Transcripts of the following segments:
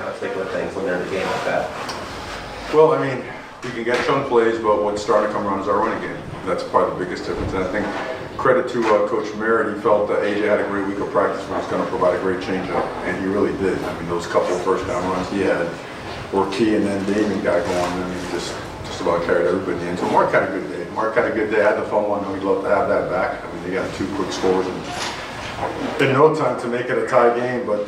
of stick with things when they're in a game like that? Well, I mean, we can get chunk plays, but what's starting to come around is our running game. That's probably the biggest difference. And I think credit to Coach Merritt, he felt that AJ had a great week of practice where he was going to provide a great changeup, and he really did. I mean, those couple of first down runs he had were key, and then Damon got going, and he just about carried everybody in. So Mark had a good day. Mark had a good day. Had the fun one. We'd love to have that back. I mean, they got 2 quick scores in no time to make it a tie game, but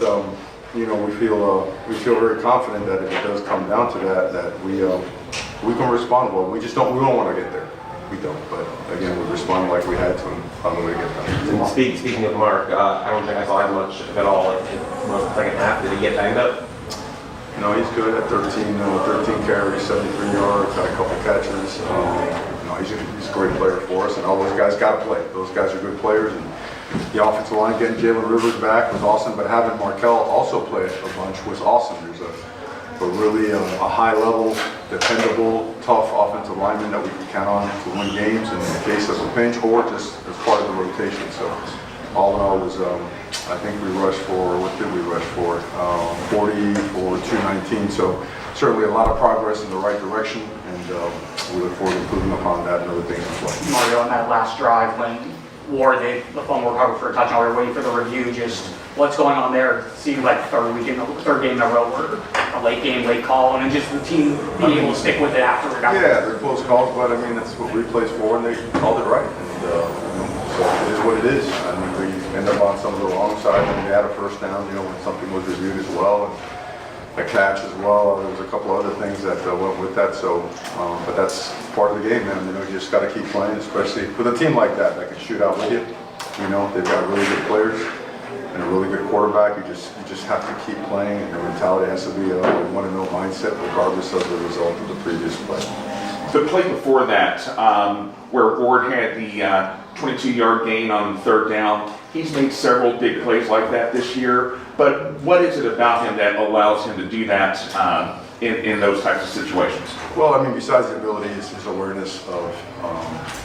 you know, we feel very confident that if it does come down to that we can respond well. We don't want to get there. We don't, but again, we respond like we had to and found a way to get there. Speaking of Mark, I don't think I saw him much of it all in most of the second half. Did he get banged up? No, he's good at 13 carries, 73 yards, had a couple catches. No, he's a great player for us, and all those guys got to play. Those guys are good players, and the offensive line getting Jalen Rivers back was awesome, but having Markel also play a bunch was awesome. There's a really a high-level, dependable, tough offensive lineman that we can count on to win games in the case of a pinch or just as part of the rotation. So all in all, was I think we rushed for, what did we rush for? 40 for 219. So certainly a lot of progress in the right direction, and we look forward to improving upon that and other things as well. Mario, on that last drive when Ward, the fumble recovered for a touchdown, we were waiting for the review, just what's going on there? See like third game in a row where a late game, late call, and then just the team being able to stick with it afterward. Yeah, they're close calls, but I mean, that's what replay's for, and they called it right. And so it is what it is. I mean, we end up on some of the wrong side, and we had a first down, you know, when something was reviewed as well, and a catch as well. There was a couple other things that went with that. So, but that's part of the game, man. You know, you just got to keep playing, especially with a team like that can shoot out with you. You know, they've got really good players and a really good quarterback. You just have to keep playing, and your mentality has to be a 1-0 mindset, regardless of the result of the previous play. The play before that, where Ward had the 22-yard gain on third down, he's made several big plays like that this year. But what is it about him that allows him to do that in those types of situations? Well, I mean, besides the ability, is his awareness of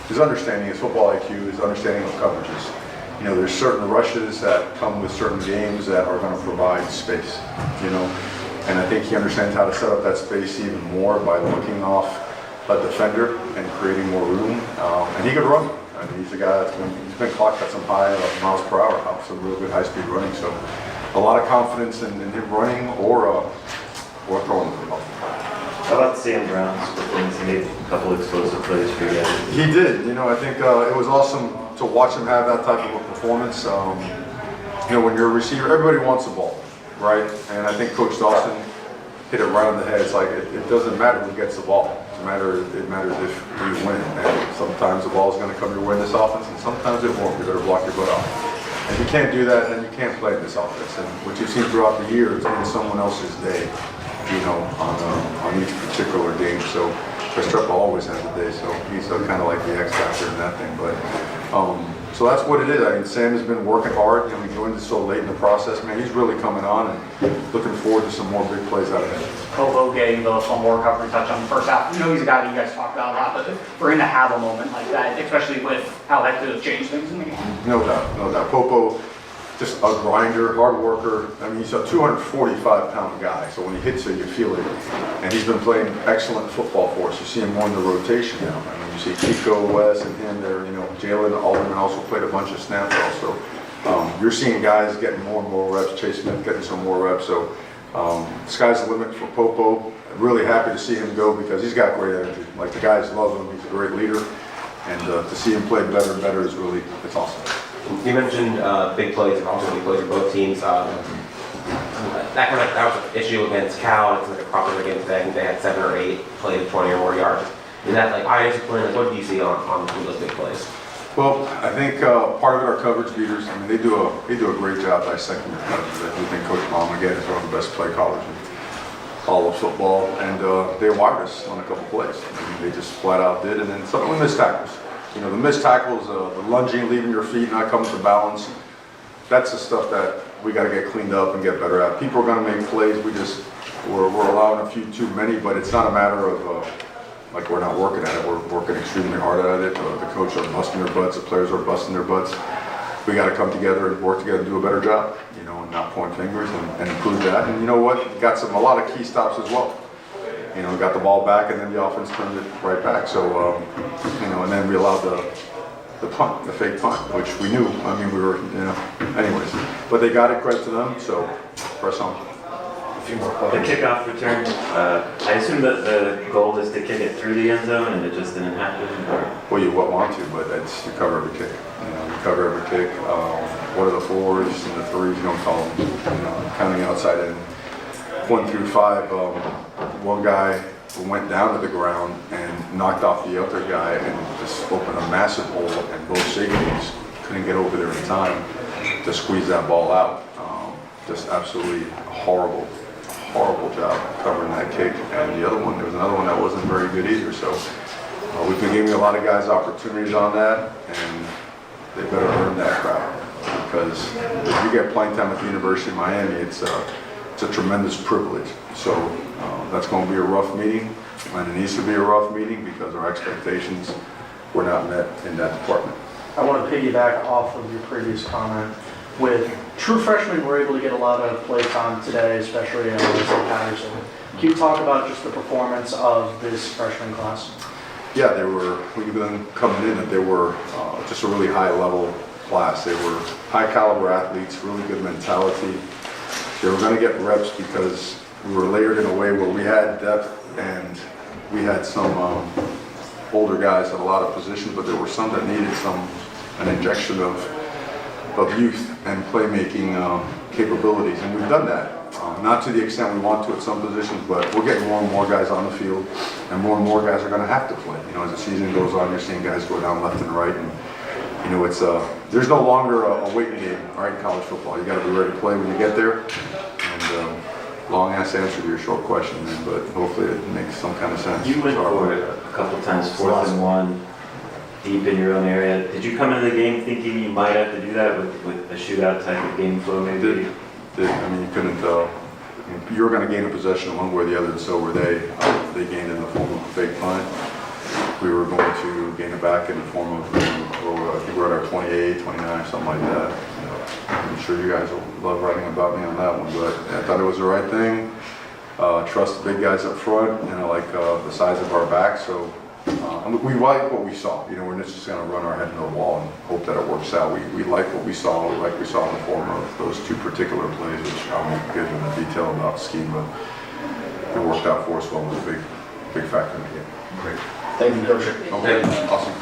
his understanding, his football IQ, his understanding of coverages. You know, there's certain rushes that come with certain games that are going to provide space, you know. And I think he understands how to set up that space even more by looking off a defender and creating more room. And he could run. I mean, he's a guy he's been clocked at some high miles per hour, some real good high-speed running. So a lot of confidence in him running or throwing the ball. How about Sam Brown's performance? He made a couple explosive plays for you guys. He did. You know, I think it was awesome to watch him have that type of a performance. You know, when you're a receiver, everybody wants the ball, right? And I think Coach Dawson hit it right on the head. It's like it doesn't matter who gets the ball. It matters if we win. And sometimes the ball is going to come your way in this offense, and sometimes it won't. You better block your butt off. If you can't do that, then you can't play in this offense. And what you've seen throughout the year, it's been someone else's day, you know, on each particular game. So Cristobal always has a day, so he's kind of like the X factor in that thing. But so that's what it is. I mean, Sam has been working hard. You know, he joined us so late in the process. Man, he's really coming on, and looking forward to some more big plays out of him. Kobo getting the fumble recovery touch on the first half. You know, he's a guy that you guys talk about a lot, but for him to have a moment like that, especially with how that could have changed things in the game. No doubt, no doubt. Popo, just a grinder, hard worker. I mean, he's a 245-pound guy, so when he hits it, you feel it. And he's been playing excellent football for us. You see him more in the rotation now. I mean, you see Kiko, Wes, and him there. You know, Jalen Alderman also played a bunch of snaps also. You're seeing guys getting more and more reps. Chase Smith getting some more reps. So sky's the limit for Popo. Really happy to see him go because he's got great energy. Like, the guys love him. He's a great leader. And to see him play better and better is really, it's awesome. You mentioned big plays and also big plays for both teams. That was an issue against Cal, and it's like a problem again today. I think they had 7 or 8 plays of 20 or more yards. Is that like eye discipline? What do you see on those big plays? Well, I think part of it are coverage beaters. I mean, they do a great job dissecting their coverages. I do think Coach Baum, again, is one of the best play callers in all of football, and they wired us on a couple plays. I mean, they just flat out did, and then some of them missed tackles. You know, the missed tackles, the lunging, leaving your feet, not coming to balance, that's the stuff that we got to get cleaned up and get better at. People are going to make plays. We're allowing a few too many, but it's not a matter of like we're not working at it. We're working extremely hard at it. The coach are busting their butts. The players are busting their butts. we got to come together and work together and do a better job, you know, and not point fingers and improve that. And you know what? Got a lot of key stops as well. You know, got the ball back and then the offense turned it right back. So, you know, and then we allowed the punt, the fake punt, which we knew. I mean, we were, you know, anyways. But they got it, credit to them, so press on. The kickoff return, I assume that the goal is to kick it through the end zone and it just didn't happen? Or? Well, you want to, but it's you cover every kick. You know, you cover every kick. What are the 4s and the 3s? You don't call them. You know, counting outside in 1 through 5. One guy went down to the ground and knocked off the other guy and just opened a massive hole, and both safeties couldn't get over there in time to squeeze that ball out. Just absolutely horrible job covering that kick. And the other one, there was another one that wasn't very good either. So we've been giving a lot of guys opportunities on that, and they better earn that crowd, because if you get playing time at the University of Miami, it's a tremendous privilege. So that's going to be a rough meeting, and it needs to be a rough meeting because our expectations were not met in that department. I want to piggyback off of your previous comment. With true freshmen, we're able to get a lot of play time today, especially in Patterson. Can you talk about just the performance of this freshman class? Yeah, we've been coming in, that they were just a really high level class. They were high caliber athletes, really good mentality. They were going to get reps because we were layered in a way where we had depth and we had some older guys at a lot of positions, but there were some that needed an injection of youth and playmaking capabilities, and we've done that. Not to the extent we want to at some positions, but we're getting more and more guys on the field, and more guys are going to have to play. You know, as the season goes on, you're seeing guys go down left and right, and you know, it's there's no longer a waiting game, right, in college football. You got to be ready to play when you get there. And long ass answer to your short question, man, but hopefully it makes some kind of sense. You went for it a couple times, 4th and 1, deep in your own area. Did you come into the game thinking you might have to do that with a shootout type of game flow maybe? I mean, you couldn't, you were going to gain a possession one way or the other, and so were they. They gained in the form of a fake punt. We were going to gain it back in the form of, I think we're at our 28, 29, something like that. I'm sure you guys will love writing about me on that one, but I thought it was the right thing. Trust the big guys up front, and I like the size of our back, so we like what we saw. You know, we're just going to run our head into the wall and hope that it works out. We like what we saw, like we saw in the form of those 2 particular plays, which I won't get into detail about the scheme, but it worked out for us well. It was a big factor in the game. Thank you, Coach. Okay, awesome.